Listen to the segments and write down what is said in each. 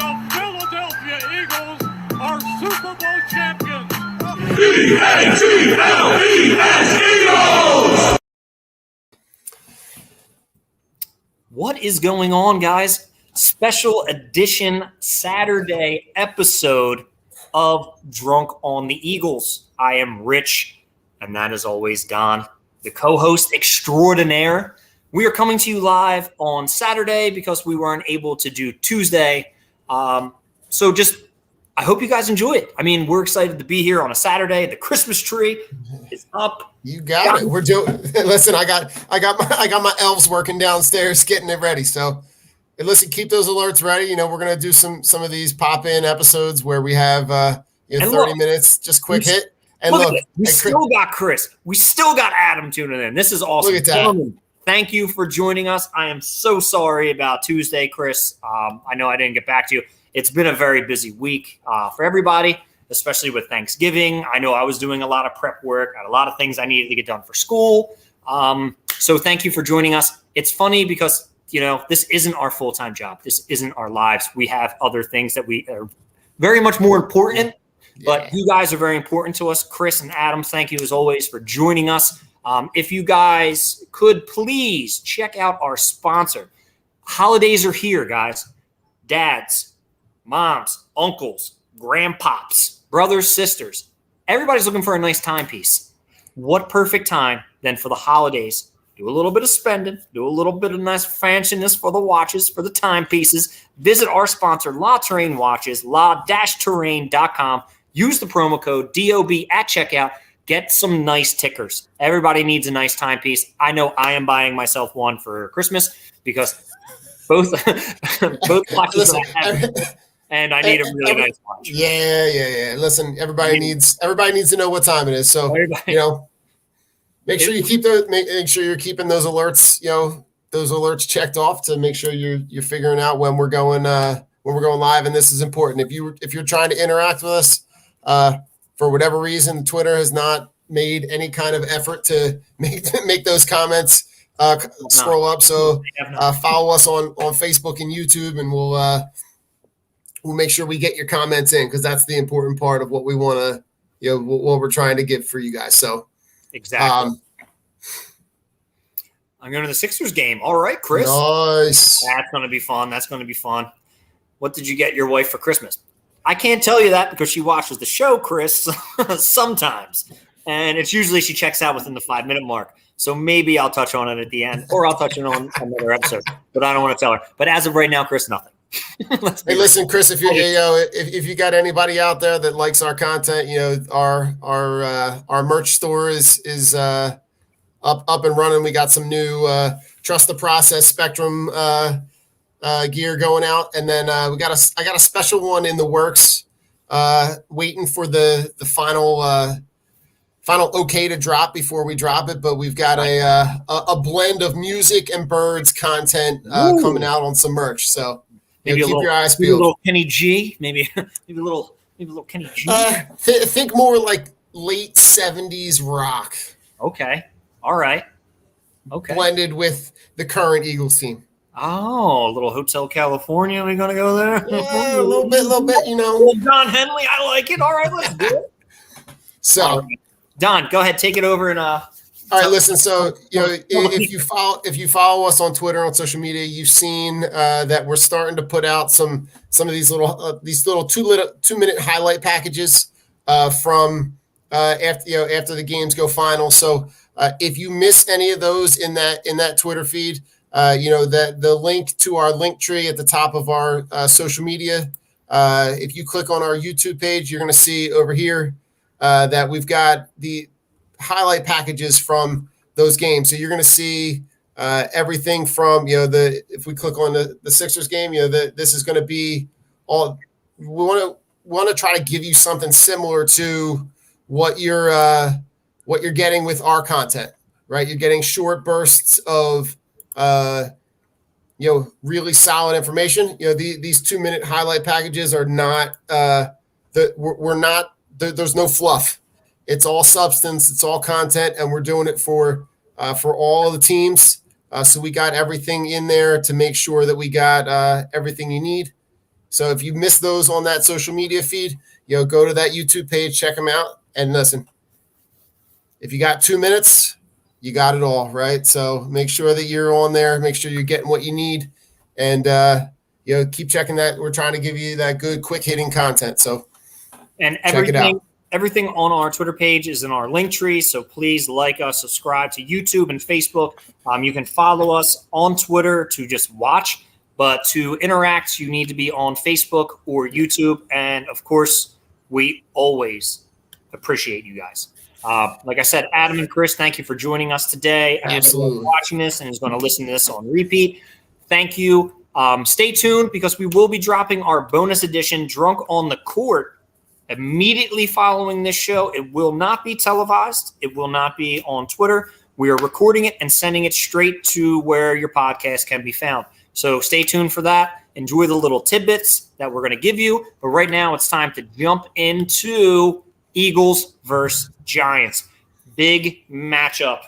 the Philadelphia Eagles are Super Bowl champions. Eagles! What is going on, guys? Special edition Saturday episode of Drunk on the Eagles. I am Rich, and that is always Don, the co-host extraordinaire. We are coming to you live on Saturday because we weren't able to do Tuesday. So I hope you guys enjoy it. I mean, we're excited to be here on a Saturday. The Christmas tree is up. You got it. We're doing. Listen, I got my elves working downstairs, getting it ready. So, listen, keep those alerts ready. You know, we're gonna do some of these pop-in episodes where we have 30 minutes, just quick hit. And look, we still got Chris. We still got Adam tuning in. This is awesome. Look at that. Thank you for joining us. I am so sorry about Tuesday, Chris. I know I didn't get back to you. It's been a very busy week for everybody, especially with Thanksgiving. I know I was doing a lot of prep work. I had a lot of things I needed to get done for school. So thank you for joining us. It's funny because, this isn't our full-time job. This isn't our lives. We have other things that we are very much more important, but you guys are very important to us. Chris and Adam, thank you as always for joining us. If you guys could please check out our sponsor. Holidays are here, guys. Dads, moms, uncles, grandpops, brothers, sisters. Everybody's looking for a nice timepiece. What perfect time then for the holidays? Do a little bit of spending, do a little bit of nice fanciness for the watches, for the timepieces. Visit our sponsor, La Terrain Watches, la-terrain.com. Use the promo code DOB at checkout. Get some nice tickers. Everybody needs a nice timepiece. I know I am buying myself one for Christmas because both watches I have, and I need a really nice watch. Yeah. Listen, everybody needs to know what time it is. So make sure you keep make sure you're keeping those alerts. Those alerts checked off to make sure you're figuring out when we're going live. And this is important. If you're trying to interact with us, for whatever reason, Twitter has not made any kind of effort to make those comments scroll up. So follow us on Facebook and YouTube, and we'll make sure we get your comments in because that's the important part of what we want to, what we're trying to get for you guys. So exactly. I'm going to the Sixers game. All right, Chris. Nice. That's going to be fun. What did you get your wife for Christmas? I can't tell you that because she watches the show, Chris, sometimes. And it's usually she checks out within the 5-minute mark. So maybe I'll touch on it at the end, or I'll touch on another episode. But I don't want to tell her. But as of right now, Chris, nothing. Hey, listen, Chris, if you got anybody out there that likes our content, our merch store is up and running. We got some new Trust the Process Spectrum gear going out, and then I got a special one in the works, waiting for the final okay to drop before we drop it. But we've got a blend of music and birds content coming out on some merch. So maybe keep your eyes peeled. A little Kenny G, maybe a little Kenny G. Think more like late 70s rock. Okay, all right. Okay, blended with the current Eagles team. Oh, a little Hotel California. We're gonna go there. Yeah, a little bit. Well, Don Henley, I like it. All right, let's do it. So, Don, go ahead, take it over and. All right, listen. So, if you follow us on Twitter, on social media, you've seen that we're starting to put out some of these little 2-minute highlight packages from after the games go final. So, if you miss any of those in that Twitter feed. That the link to our link tree at the top of our social media. If you click on our YouTube page, you're going to see over here that we've got the highlight packages from those games. So you're going to see everything from if we click on the Sixers game, this is going to be all. We want to try to give you something similar to what you're getting with our content, right? You're getting short bursts of really solid information. These 2-minute highlight packages are not there's no fluff. It's all substance, it's all content, and we're doing it for all of the teams. So we got everything in there to make sure that we got everything you need. So if you miss those on that social media feed, go to that YouTube page, check them out, and listen. If you got 2 minutes, you got it all, right? So make sure that you're on there. Make sure you're getting what you need, and keep checking that. We're trying to give you that good, quick hitting content. So and check it out. Everything on our Twitter page is in our link tree, so please like us, subscribe to YouTube and Facebook. You can follow us on Twitter to just watch, but to interact, you need to be on Facebook or YouTube. And, of course, we always appreciate you guys. Like I said, Adam and Chris, thank you for joining us today. Absolutely. Watching this and is going to listen to this on repeat. Thank you. Stay tuned because we will be dropping our bonus edition, Drunk on the Court, immediately following this show. It will not be televised. It will not be on Twitter. We are recording it and sending it straight to where your podcast can be found. So stay tuned for that. Enjoy the little tidbits that we're going to give you. But right now it's time to jump into Eagles versus Giants. Big matchup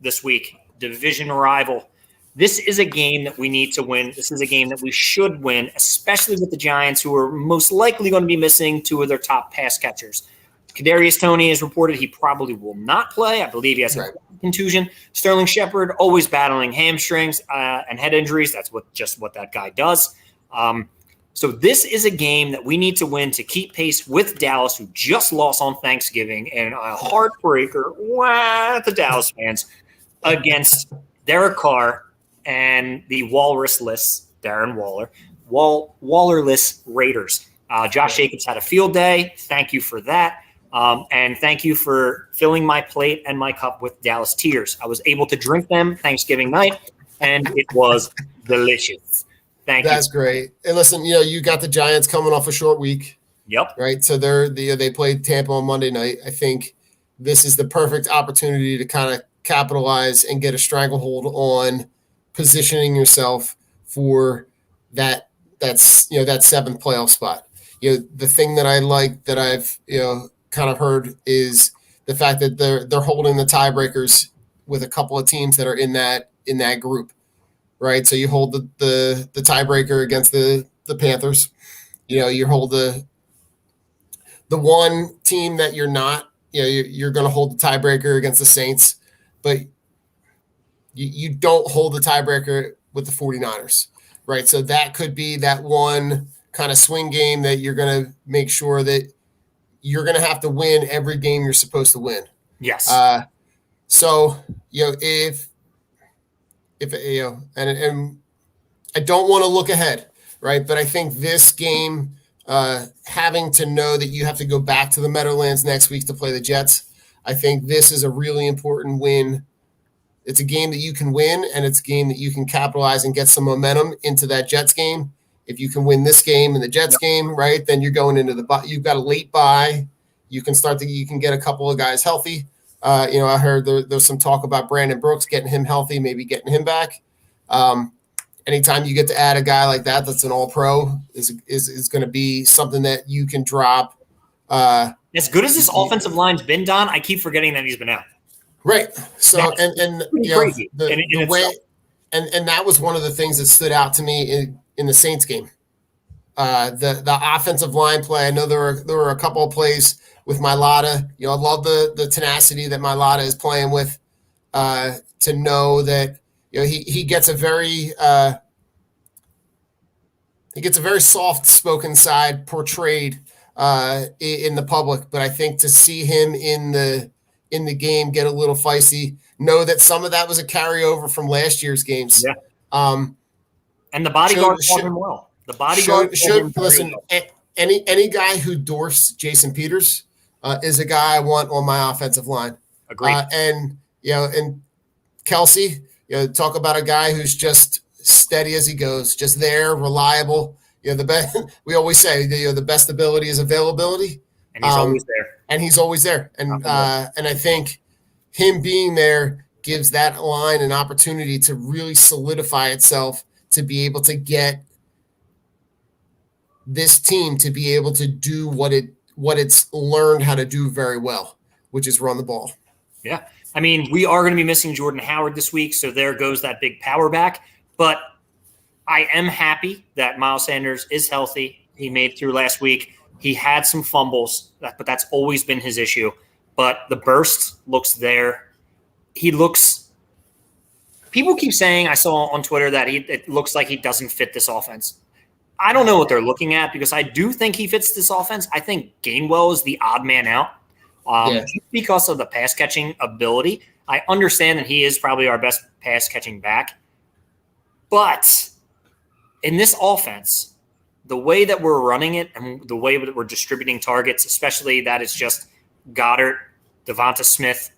this week. Division rival. This is a game that we need to win. This is a game that we should win, especially with the Giants, who are most likely going to be missing two of their top pass catchers. Kadarius Toney has reported he probably will not play. I believe he has a contusion. Sterling Shepard always battling hamstrings and head injuries. That's what that guy does. So this is a game that we need to win to keep pace with Dallas, who just lost on Thanksgiving, and a heartbreaker to Dallas fans against Derek Carr and the walrus-less Darren Waller, Wallerless Raiders. Josh Jacobs had a field day. Thank you for that. And thank you for filling my plate and my cup with Dallas tears. I was able to drink them Thanksgiving night, and it was delicious. Thank you. That's great. And listen, you got the Giants coming off a short week. Yep. Right. So they played Tampa on Monday night. I think this is the perfect opportunity to kind of capitalize and get a stranglehold on positioning yourself for that seventh playoff spot. The thing that I like that I've kind of heard is the fact that they're holding the tiebreakers with a couple of teams that are in that group, right? So you hold the tiebreaker against the Panthers. You hold the one team that you're not. You're going to hold the tiebreaker against the Saints, but you don't hold the tiebreaker with the 49ers, right? So that could be that one kind of swing game that you're going to make sure that you're going to have to win every game you're supposed to win. Yes. So, if and I don't want to look ahead, right? But I think this game, having to know that you have to go back to the Meadowlands next week to play the Jets, I think this is a really important win. It's a game that you can win, and it's a game that you can capitalize and get some momentum into that Jets game. If you can win this game and the Jets game, right, then you're going into you've got a late bye. You can get a couple of guys healthy. I heard there's some talk about Brandon Brooks, getting him healthy, maybe getting him back. Anytime you get to add a guy like that's an all-pro is going to be something that you can drop. As good as this offensive line's been, Don, I keep forgetting that he's been out. Right. So crazy. The way and that was one of the things that stood out to me in the Saints game. The offensive line play. I know there were a couple of plays with Mailata. I love the tenacity that Mailata is playing with. To know that he gets a very soft spoken side portrayed in the public, but I think to see him in the game get a little feisty, know that some of that was a carryover from last year's games. Yeah. And the bodyguard called him well. The bodyguard should listen. Well. Any guy who dwarfs Jason Peters is a guy I want on my offensive line. Agreed. And Kelsey, talk about a guy who's just steady as he goes, just there, reliable. The best. We always say the best ability is availability, and he's always there. And he's always there. And I think him being there gives that line an opportunity to really solidify itself to be able to get this team to be able to do what it's learned how to do very well, which is run the ball. Yeah. I mean, we are going to be missing Jordan Howard this week, so there goes that big power back. But I am happy that Miles Sanders is healthy. he made through last week. He had some fumbles, but that's always been his issue. But the burst looks there. He looks – people keep saying, I saw on Twitter, that it looks like he doesn't fit this offense. I don't know what they're looking at because I do think he fits this offense. I think Gainwell is the odd man out just because of the pass-catching ability. I understand that he is probably our best pass-catching back. But in this offense, the way that we're running it and the way that we're distributing targets, especially that is just Goddard, Devonta Smith,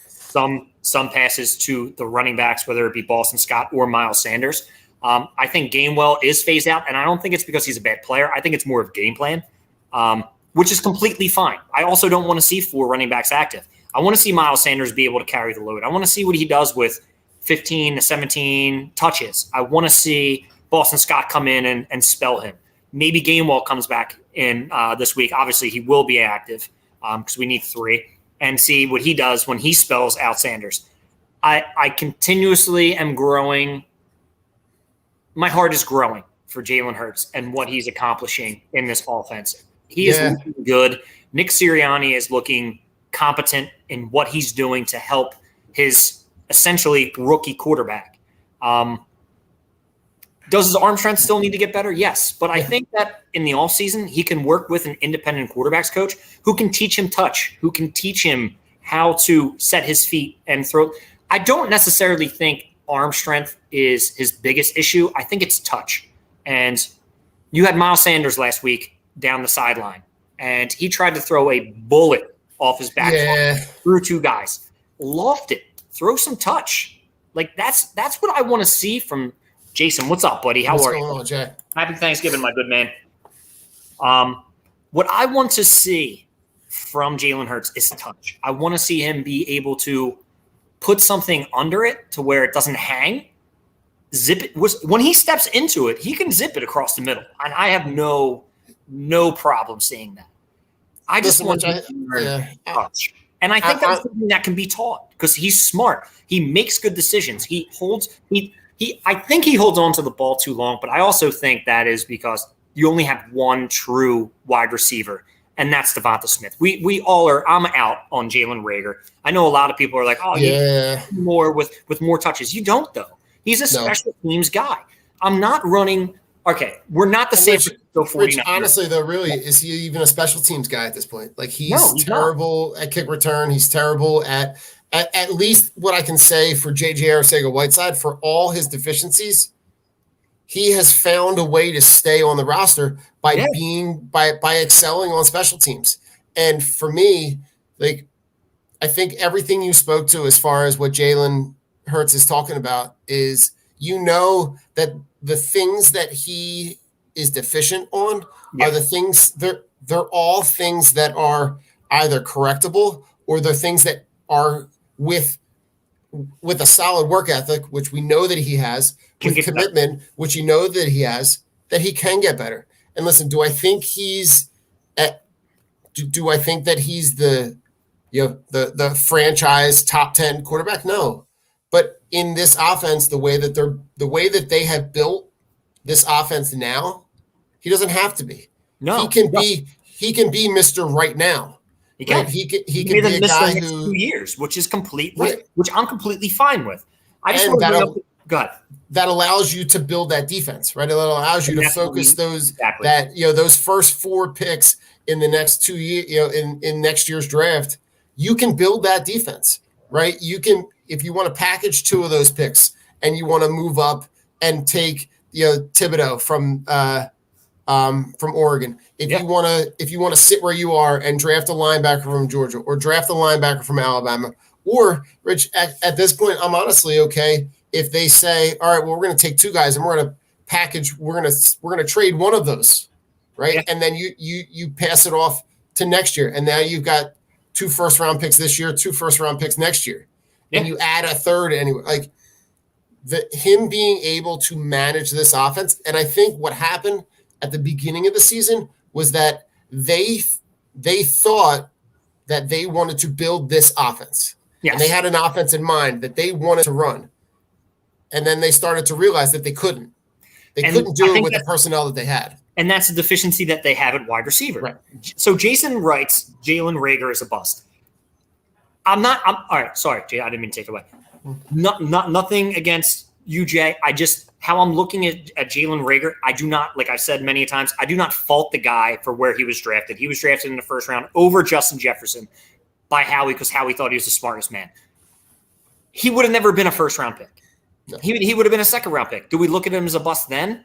some passes to the running backs, whether it be Boston Scott or Miles Sanders. I think Gainwell is phased out, and I don't think it's because he's a bad player. I think it's more of game plan, which is completely fine. I also don't want to see 4 running backs active. I want to see Miles Sanders be able to carry the load. I want to see what he does with 15 to 17 touches. I want to see Boston Scott come in and spell him. Maybe Gainwell comes back in this week. Obviously, he will be active because we need 3, and see what he does when he spells out Sanders. I continuously am growing. My heart is growing for Jalen Hurts and what he's accomplishing in this offense. He is looking good. Nick Sirianni is looking competent in what he's doing to help his essentially rookie quarterback. Does his arm strength still need to get better? Yes. But I think that in the offseason, he can work with an independent quarterbacks coach who can teach him touch, who can teach him how to set his feet and throw. I don't necessarily think arm strength is his biggest issue. I think it's touch. And you had Miles Sanders last week down the sideline, and he tried to throw a bullet off his back through 2 guys. Loft it. Throw some touch. Like that's what I want to see from Jason. What's up, buddy? How are you? What's going on, Jay? Happy Thanksgiving, my good man. What I want to see from Jalen Hurts is touch. I want to see him be able to put something under it to where it doesn't hang, zip it. When he steps into it, he can zip it across the middle. And I have no problem seeing that. I just want to touch. And I think that's something that can be taught because he's smart. He makes good decisions. I think he holds on to the ball too long, but I also think that is because you only have one true wide receiver, and that's Devonta Smith. We all are. I'm out on Jaylen Reagar. I know a lot of people are like, "Oh, yeah, more with more touches." You don't though. He's a special teams guy. I'm not running. Okay, we're not the same. Which honestly, though, really, is he even a special teams guy at this point? Like he's terrible at kick return. He's terrible at least what I can say for J.J. Arcega-Whiteside. For all his deficiencies, he has found a way to stay on the roster by by excelling on special teams. And for me, like I think everything you spoke to as far as what Jalen Hurts is talking about is that the things that he is deficient on are the things they're all things that are either correctable or they're things that are with a solid work ethic, which we know that he has, with commitment, which you know that he has, that he can get better. And listen, do I think that he's the franchise top 10 quarterback? No. But in this offense, the way that they have built this offense now, he doesn't have to be. No, he can be Mr. Right Now. He can. Right? He can be a guy who 2 years, which is which I'm completely fine with. I just want to bring up. Go ahead. That allows you to build that defense, right? It allows you to focus those first 4 picks in the next 2 years, in next year's draft. You can build that defense, right? You can, if you want to package 2 of those picks and you want to move up and take Thibodeau from Oregon. If you want to sit where you are and draft a linebacker from Georgia or draft a linebacker from Alabama, or Rich, at this point, I'm honestly okay if they say, all right, well, we're going to take 2 guys and we're going to package, we're going to trade one of those, right? Yeah. And then you pass it off to next year, and now you've got 2 first-round picks this year, 2 first-round picks next year, and you add a third anyway. Like him being able to manage this offense, and I think what happened at the beginning of the season was that they thought that they wanted to build this offense. Yes. And they had an offense in mind that they wanted to run. And then they started to realize that they couldn't. They couldn't do it with the personnel that they had. and that's a deficiency that they have at wide receiver. Right. So Jason writes Jaylen Reagar is a bust. I'm all right. Sorry, Jay. I didn't mean to take it away. Nothing against you, Jay. How I'm looking at Jaylen Reagar, I do not, like I've said many times, I do not fault the guy for where he was drafted. He was drafted in the first round over Justin Jefferson by Howie because Howie thought he was the smartest man. He would have never been a first-round pick. No. He would have been a second-round pick. Do we look at him as a bust then?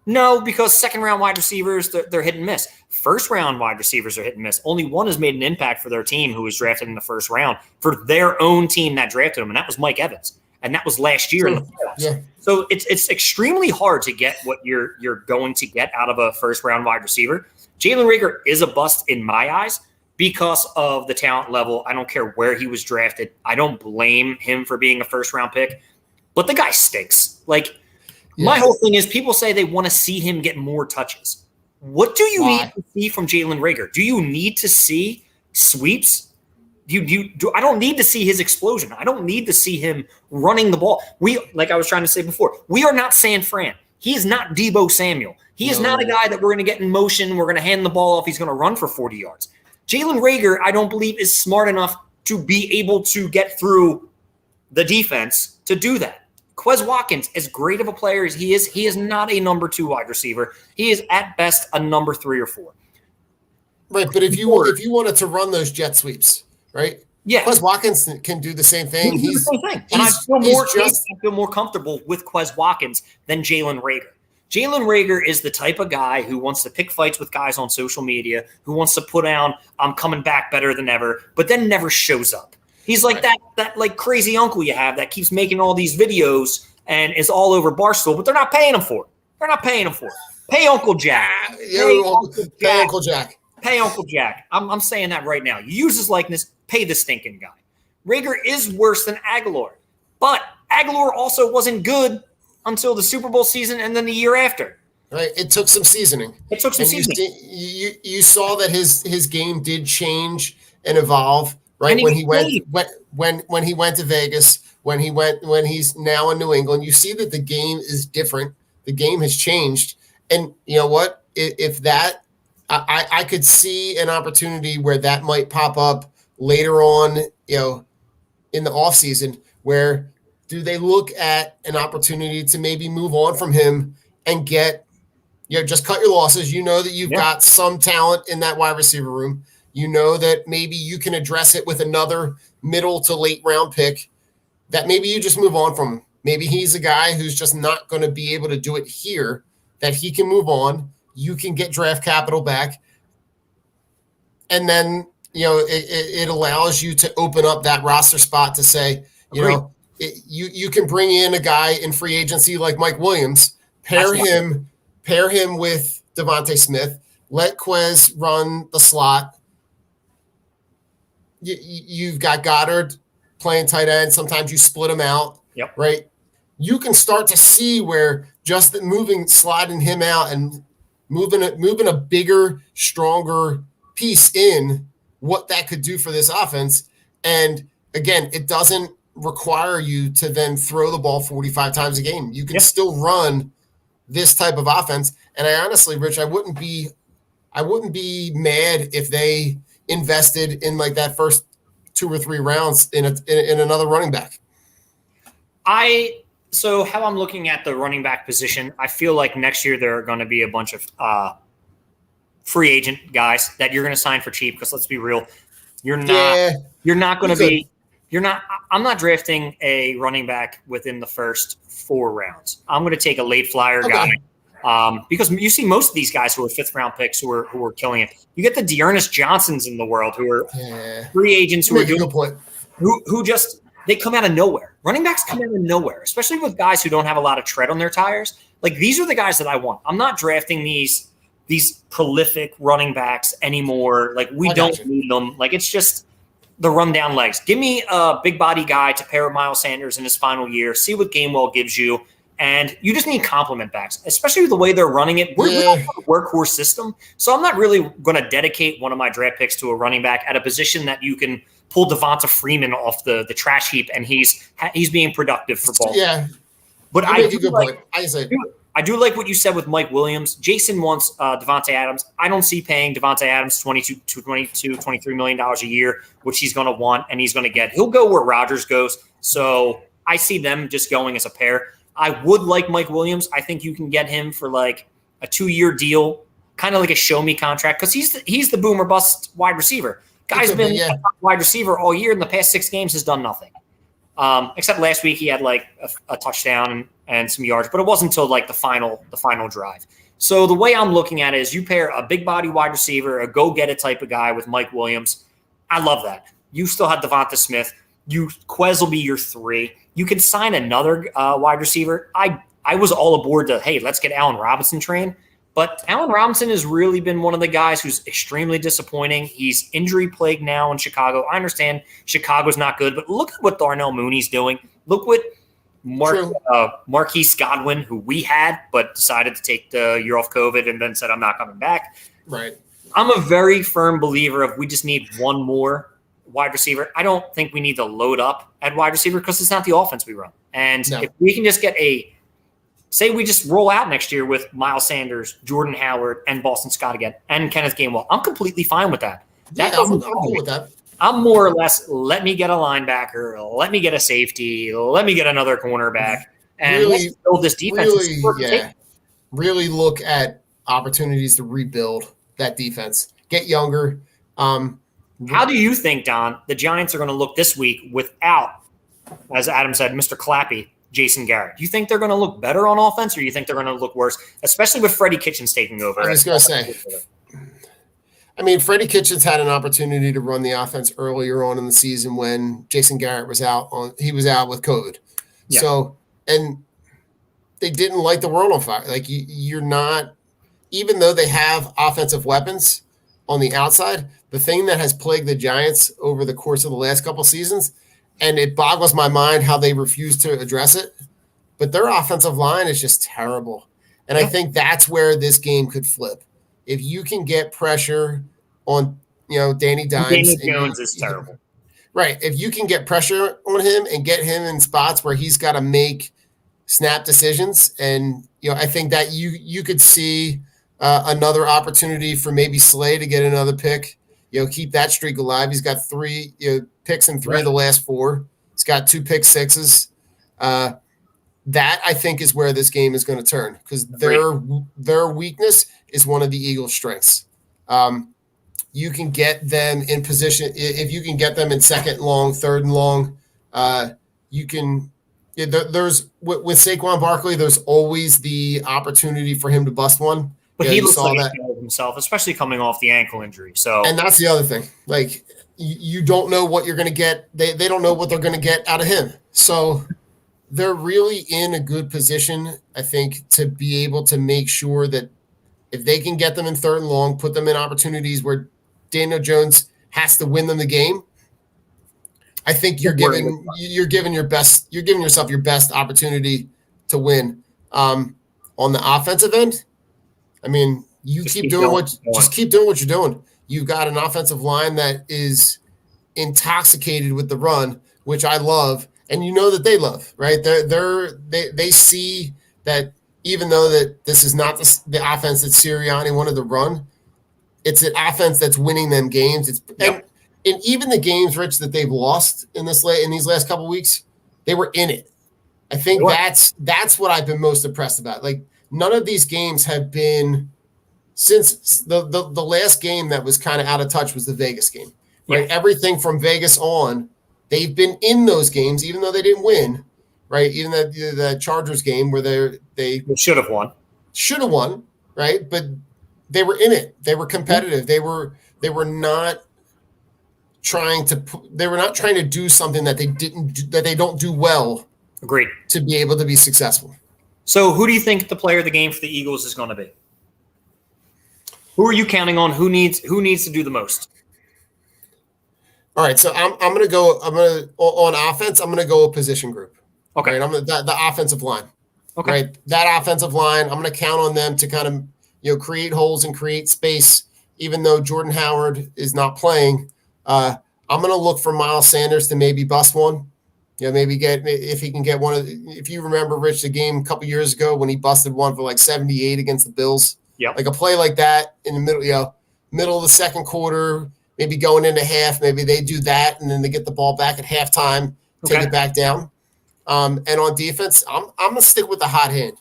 No, because second-round wide receivers, they're hit and miss. First-round wide receivers are hit and miss. Only one has made an impact for their team who was drafted in the first round for their own team that drafted him, and that was Mike Evans. And that was last year in the playoffs. Yeah. So it's extremely hard to get what you're going to get out of a first-round wide receiver. Jaylen Reagar is a bust in my eyes because of the talent level. I don't care where he was drafted. I don't blame him for being a first-round pick. But the guy stinks. My whole thing is people say they want to see him get more touches. What do you need to see from Jaylen Reagar? Do you need to see sweeps? I don't need to see his explosion. I don't need to see him running the ball. Like I was trying to say before, we are not San Fran. He is not Deebo Samuel. He is not a guy that we're going to get in motion. We're going to hand the ball off. He's going to run for 40 yards. Jaylen Reagar, I don't believe, is smart enough to be able to get through the defense to do that. Quez Watkins, as great of a player as he is not a number 2 wide receiver. He is at best a number 3 or 4. Right, but if you wanted to run those jet sweeps, right? Yeah, Quez Watkins can do the same thing. He can do the same thing. And I feel more comfortable with Quez Watkins than Jaylen Reagar. Jaylen Reagar is the type of guy who wants to pick fights with guys on social media, who wants to put down, I'm coming back better than ever, but then never shows up. He's like that like crazy uncle you have that keeps making all these videos and is all over Barstool, but they're not paying him for it. Pay Uncle Jack. Pay Uncle Jack. Pay Uncle Jack. I'm saying that right now. You use his likeness, pay the stinking guy. Reagar is worse than Aguilar, but Aguilar also wasn't good until the Super Bowl season and then the year after. Right. It took some seasoning. You saw that his game did change and evolve. Right. When he went to Vegas, when he's now in New England, you see that the game is different. The game has changed. And you know what? If that, I could see an opportunity where that might pop up later on, in the offseason, where do they look at an opportunity to maybe move on from him and get, just cut your losses. You know that you've got some talent in that wide receiver room. You know that maybe you can address it with another middle to late round pick, that maybe you just move on from him. Maybe he's a guy who's just not going to be able to do it here, that he can move on. You can get draft capital back. And then, it allows you to open up that roster spot to say, you can bring in a guy in free agency like Mike Williams, pair him with Devontae Smith, let Quez run the slot. You've got Goddard playing tight end. Sometimes you split them out, right? You can start to see where just sliding him out and moving a bigger, stronger piece in, what that could do for this offense. And again, it doesn't require you to then throw the ball 45 times a game. You can still run this type of offense. And I honestly, Rich, I wouldn't be mad if they invested in like that first 2 or 3 rounds in another running back. So how I'm looking at the running back position, I feel like next year there are going to be a bunch of free agent guys that you're going to sign for cheap. Because let's be real, I'm not drafting a running back within the first 4 rounds. I'm going to take a late flyer guy. Because you see most of these guys who are 5th round picks who are killing it. You get the Dearness Johnsons in the world who are free agents who are doing who just they come out of nowhere. Running backs come out of nowhere, especially with guys who don't have a lot of tread on their tires. Like these are the guys that I want. I'm not drafting these prolific running backs anymore. Like we don't need them. Like it's just the rundown legs. Give me a big body guy to pair with Miles Sanders in his final year. See what Gainwell gives you. And you just need complement backs, especially with the way they're running it. We're a workhorse system. So I'm not really going to dedicate one of my draft picks to a running back at a position that you can pull Devonta Freeman off the trash heap and he's being productive for Baltimore. Yeah. But I I do like what you said with Mike Williams. Jason wants Devontae Adams. I don't see paying Devontae Adams $23 million a year, which he's going to want and he's going to get. He'll go where Rodgers goes. So I see them just going as a pair. I would like Mike Williams. I think you can get him for like a 2-year deal, kind of like a show me contract, because he's the boom or bust wide receiver. Guy's been a wide receiver all year. In the past 6 games has done nothing. Except last week he had like a touchdown and some yards, but it wasn't until like the final drive. So the way I'm looking at it is you pair a big body wide receiver, a go get it type of guy with Mike Williams. I love that. You still have Devonta Smith. Quez will be your 3. You can sign another wide receiver. I was all aboard to, hey, let's get Allen Robinson train. But Allen Robinson has really been one of the guys who's extremely disappointing. He's injury plagued now in Chicago. I understand Chicago's not good, but look at what Darnell Mooney's doing. Look what Marquise Godwin, who we had, but decided to take the year off COVID and then said, I'm not coming back. Right. I'm a very firm believer of we just need one more wide receiver. I don't think we need to load up at wide receiver because it's not the offense we run. And if we can just get say we just roll out next year with Miles Sanders, Jordan Howard, and Boston Scott again, and Kenneth Gainwell, I'm completely fine with that. I'm cool with that. I'm more or less, let me get a linebacker, let me get a safety, let me get another cornerback, and let's build this defense. Really look at opportunities to rebuild that defense. Get younger. How do you think, Don, the Giants are going to look this week without, as Adam said, Mr. Clappy, Jason Garrett? Do you think they're going to look better on offense, or do you think they're going to look worse, especially with Freddie Kitchens taking over? I was going to say, Freddie Kitchens had an opportunity to run the offense earlier on in the season when Jason Garrett was out. He was out with COVID. Yeah. So, and they didn't light the world on fire. Like you're not, even though they have offensive weapons on the outside, the thing that has plagued the Giants over the course of the last couple seasons, and it boggles my mind how they refuse to address it, but their offensive line is just terrible. And I think that's where this game could flip. If you can get pressure on, Danny Dimes. Danny Jones is terrible. Right. If you can get pressure on him and get him in spots where he's got to make snap decisions, and, I think that you could see another opportunity for maybe Slay to get another pick, keep that streak alive. He's got 3 picks in 3 of the last 4. He's got 2 pick sixes. That I think is where this game is going to turn, because their weakness is one of the Eagles' strengths. You can get them in position. If you can get them in 2nd and long, 3rd and long, you can. There's with Saquon Barkley, there's always the opportunity for him to bust one. But he looks like a failed himself, especially coming off the ankle injury. So, and that's the other thing. Like, you don't know what you're going to get. They don't know what they're going to get out of him. So they're really in a good position, I think, to be able to make sure that if they can get them in 3rd and long, put them in opportunities where Daniel Jones has to win them the game. I think you're giving yourself your best opportunity to win. On the offensive end, keep doing what you're doing. You've got an offensive line that is intoxicated with the run, which I love, and that they love, right? They see that even though that this is not the offense that Sirianni wanted to run, it's an offense that's winning them games. And even the games, Rich, that they've lost in these last couple of weeks, they were in it. I think that's what I've been most impressed about. Like, none of these games have been since the last game that was kind of out of touch was the Vegas game. Right? Yeah. Everything from Vegas on, they've been in those games, even though they didn't win. Right? Even the Chargers game where they should have won, right? But they were in it. They were competitive. They were not trying to do something that they don't do well. Agreed. To be able to be successful. So who do you think the player of the game for the Eagles is going to be? Who are you counting on? Who needs to do the most? All right, so I'm going to go on offense. I'm going to go a position group. Okay. Right? the offensive line. Okay. Right. That offensive line, I'm going to count on them to kind of create holes and create space. Even though Jordan Howard is not playing, I'm going to look for Miles Sanders to maybe bust one. maybe if he can get if you remember, Rich, the game a couple years ago when he busted one for like 78 against the Bills. Yep. Like a play like that in the middle of the second quarter, maybe going into half, maybe they do that and then they get the ball back at halftime, take it back down. And on defense, I'm gonna stick with the hot hand.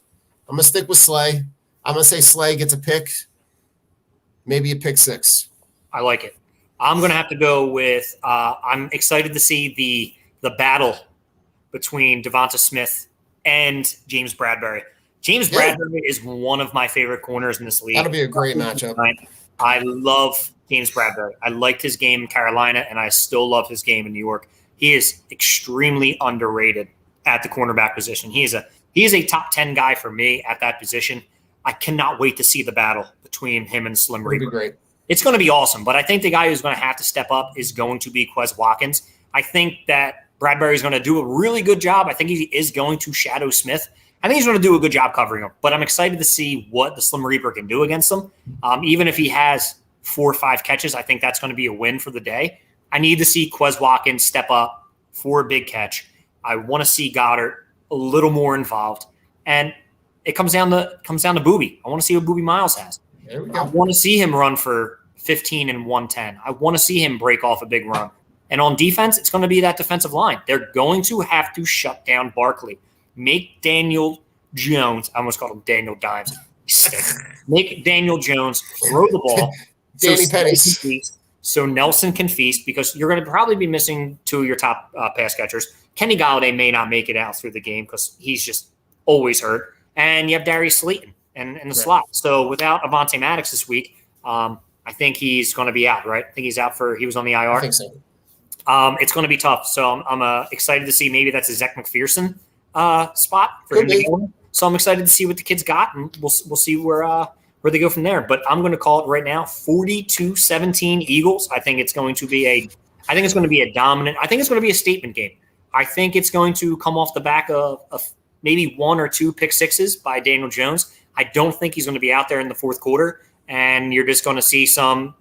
I'm gonna stick with Slay. I'm gonna say Slay gets a pick, maybe a pick six. I like it. I'm gonna have to go with. I'm excited to see the battle between Devonta Smith and James Bradbury. James Bradbury is one of my favorite corners in this league. That'll be a great matchup. I love James Bradbury. I liked his game in Carolina, and I still love his game in New York. He is extremely underrated at the cornerback position. He is a top 10 guy for me at that position. I cannot wait to see the battle between him and Slim Reaper. It'll be great. It's going to be awesome, but I think the guy who's going to have to step up is going to be Quez Watkins. I think that Bradbury is going to do a really good job. I think he is going to shadow Smith. I think he's going to do a good job covering him, but I'm excited to see what the Slim Reaper can do against him. Even if he has 4 or 5 catches, I think that's going to be a win for the day. I need to see Quez Watkins step up for a big catch. I want to see Goddard a little more involved, and it comes down to Booby. I want to see what Booby Miles has. There we go. I want to see him run for 15 and 110. I want to see him break off a big run. And on defense, it's going to be that defensive line. They're going to have to shut down Barkley. Make Daniel Jones, I almost called him Daniel Dimes. Make Daniel Jones throw the ball so Nelson can feast, because you're going to probably be missing 2 of your top pass catchers. Kenny Golladay may not make it out through the game because he's just always hurt. And you have Darius Slayton in the slot. So without Avonte Maddox this week, I think he's going to be out, right? I think he's out he was on the IR. I think so. It's going to be tough. So I'm excited to see maybe that's a Zach McPherson spot for him to go. So I'm excited to see what the kids got, and we'll see where they go from there. But I'm going to call it right now 42-17 Eagles. I think it's going to be a dominant. I think it's going to be a statement game. I think it's going to come off the back of maybe 1 or 2 pick sixes by Daniel Jones. I don't think he's going to be out there in the fourth quarter, and you're just going to see some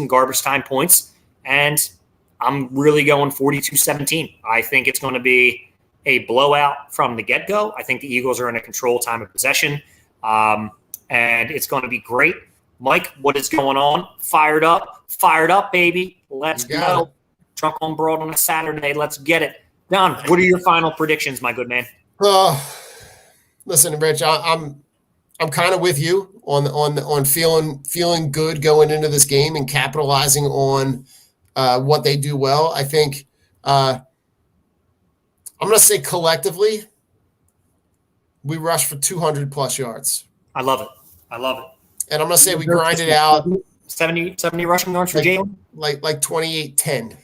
garbage time points. And I'm really going 42-17. I think it's going to be a blowout from the get-go. I think the Eagles are in a control time of possession, and it's going to be great. Mike, what is going on? Fired up, baby. Let's go. Drunk on Broad on a Saturday. Let's get it. Don, what are your final predictions, my good man? Listen, Rich, I'm kind of with you on feeling good going into this game and capitalizing on what they do well. I think I'm going to say collectively we rush for 200 plus yards. I love it. And I'm going to say we grind it out. 70 rushing yards for Jalen? Like 28-10.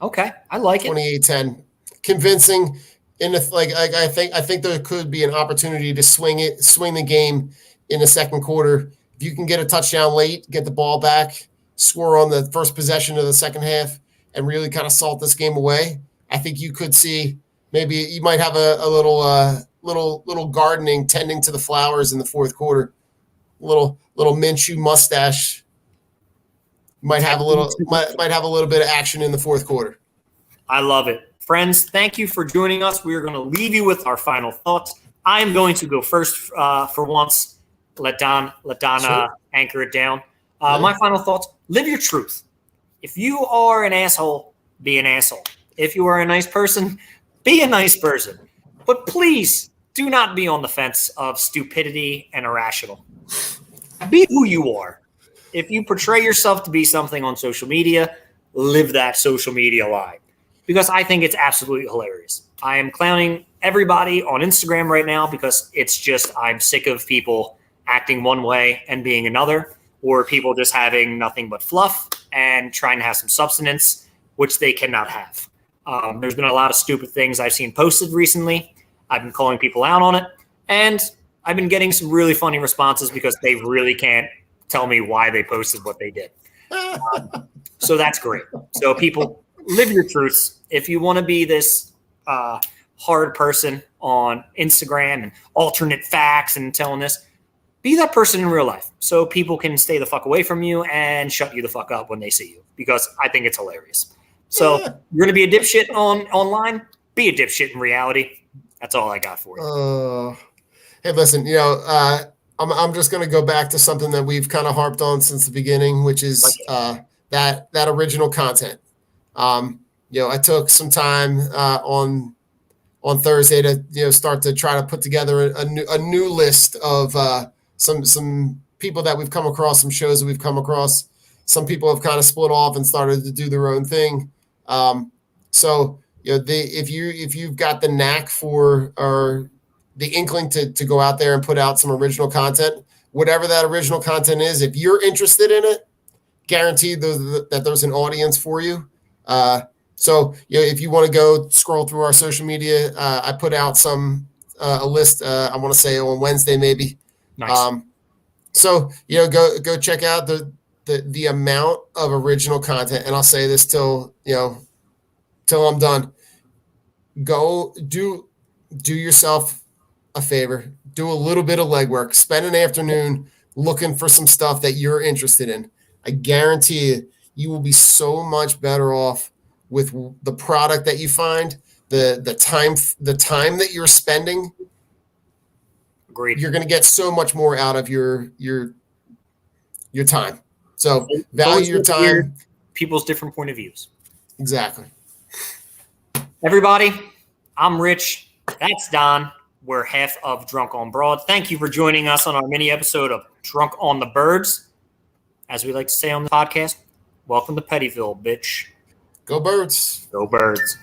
Okay, I like it. 28-10. Convincing. I think there could be an opportunity to swing the game in the second quarter. If you can get a touchdown late, get the ball back, score on the first possession of the second half, and really kind of salt this game away, I think you could see maybe you might have a little gardening, tending to the flowers in the fourth quarter. Little Minshew mustache might have a little bit of action in the fourth quarter. I love it. Friends, thank you for joining us. We are going to leave you with our final thoughts. I am going to go first for once. Let Don Sure. Anchor it down. My final thoughts: live your truth. If you are an asshole, be an asshole. If you are a nice person, be a nice person. But please do not be on the fence of stupidity and irrational. Be who you are. If you portray yourself to be something on social media, live that social media lie. Because I think it's absolutely hilarious. I am clowning everybody on Instagram right now because I'm sick of people acting one way and being another, or people just having nothing but fluff and trying to have some substance, which they cannot have. There's been a lot of stupid things I've seen posted recently. I've been calling people out on it, and I've been getting some really funny responses because they really can't tell me why they posted what they did. So that's great. So people, live your truths. If you want to be this hard person on Instagram and alternate facts and telling this, be that person in real life so people can stay the fuck away from you and shut you the fuck up when they see you, because I think it's hilarious. So you're going to be a dipshit online, be a dipshit in reality. That's all I got for you. Hey, listen, I'm just going to go back to something that we've kind of harped on since the beginning, which is that original content. I took some time on Thursday to start to try to put together a new list of some people that we've come across, some shows that we've come across. Some people have kind of split off and started to do their own thing. If you've got the knack for or the inkling to go out there and put out some original content, whatever that original content is, if you're interested in it, guaranteed that there's an audience for you. If you want to go scroll through our social media, I put out a list. I want to say on Wednesday maybe. Nice. Go check out the amount of original content, and I'll say this till I'm done. Go do yourself a favor. Do a little bit of legwork. Spend an afternoon looking for some stuff that you're interested in. I guarantee you will be so much better off with the product that you find, the time that you're spending. Agreed. You're going to get so much more out of your time. So value your time. People's different point of views. Exactly. Everybody, I'm Rich. That's Don. We're half of Drunk on Broad. Thank you for joining us on our mini episode of Drunk on the Birds. As we like to say on the podcast, welcome to Pettyville, bitch. Go Birds. Go Birds.